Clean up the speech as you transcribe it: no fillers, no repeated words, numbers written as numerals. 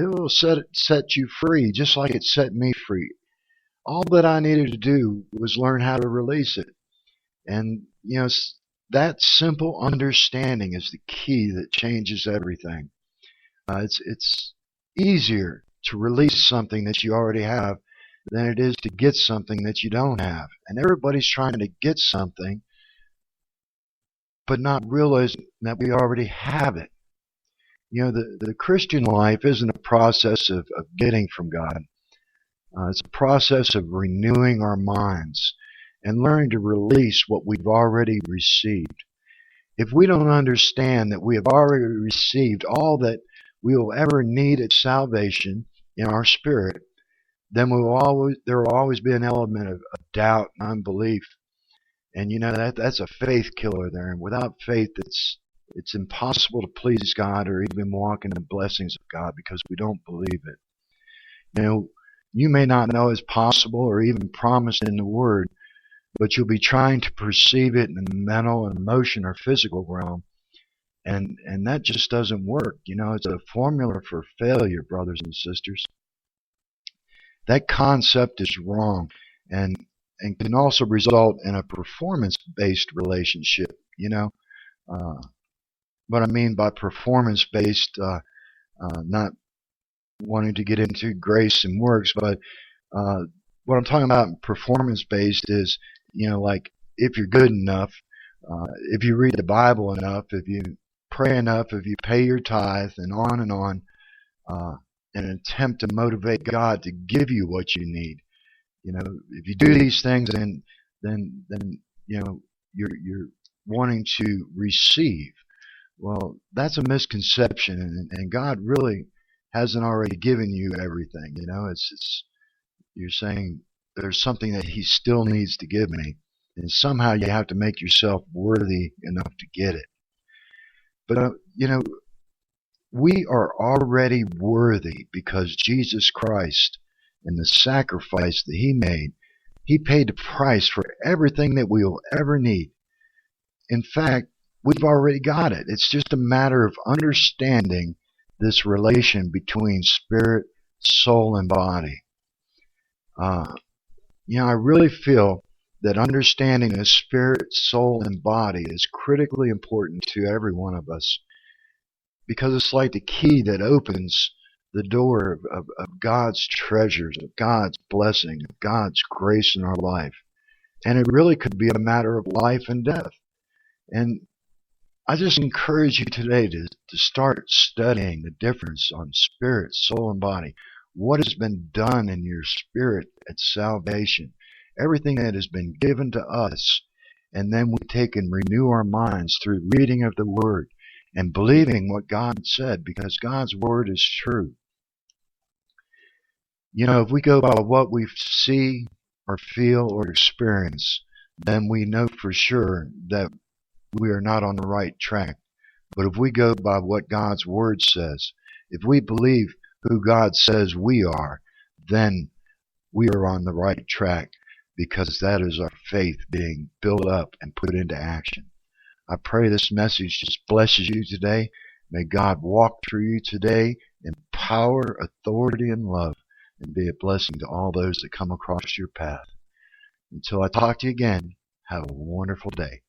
will set you free, just like it set me free. All that I needed to do was learn how to release it. And, that simple understanding is the key that changes everything. It's easier to release something that you already have than it is to get something that you don't have. And everybody's trying to get something, but not realizing that we already have it. The Christian life isn't a process of getting from God. It's a process of renewing our minds and learning to release what we've already received. If we don't understand that we have already received all that we will ever need at salvation in our spirit, then there will always be an element of doubt and unbelief. And that's a faith killer there. And without faith, it's impossible to please God or even walk in the blessings of God because we don't believe it. You may not know it's possible or even promised in the Word, but you'll be trying to perceive it in the mental, emotion, or physical realm. And that just doesn't work. It's a formula for failure, brothers and sisters. That concept is wrong and can also result in a performance-based relationship. What I mean by performance-based, not wanting to get into grace and works, but what I'm talking about performance-based is, like if you're good enough, if you read the Bible enough, if you pray enough, if you pay your tithe, and on, in an attempt to motivate God to give you what you need. If you do these things, then you're wanting to receive. Well, that's a misconception, and God really hasn't already given you everything. You're saying there's something that He still needs to give me, and somehow you have to make yourself worthy enough to get it. But we are already worthy because Jesus Christ and the sacrifice that He made, He paid the price for everything that we will ever need. In fact, we've already got it. It's just a matter of understanding this relation between spirit, soul, and body. I really feel that understanding the spirit, soul, and body is critically important to every one of us, because it's like the key that opens the door of God's treasures, of God's blessing, of God's grace in our life. And it really could be a matter of life and death. And I just encourage you today to start studying the difference on spirit, soul, and body. What has been done in your spirit at salvation. Everything that has been given to us. And then we take and renew our minds through reading of the Word and believing what God said, because God's Word is true. If we go by what we see or feel or experience, then we know for sure that we are not on the right track. But if we go by what God's Word says, if we believe who God says we are, then we are on the right track, because that is our faith being built up and put into action. I pray this message just blesses you today. May God walk through you today in power, authority, and love, and be a blessing to all those that come across your path. Until I talk to you again, have a wonderful day.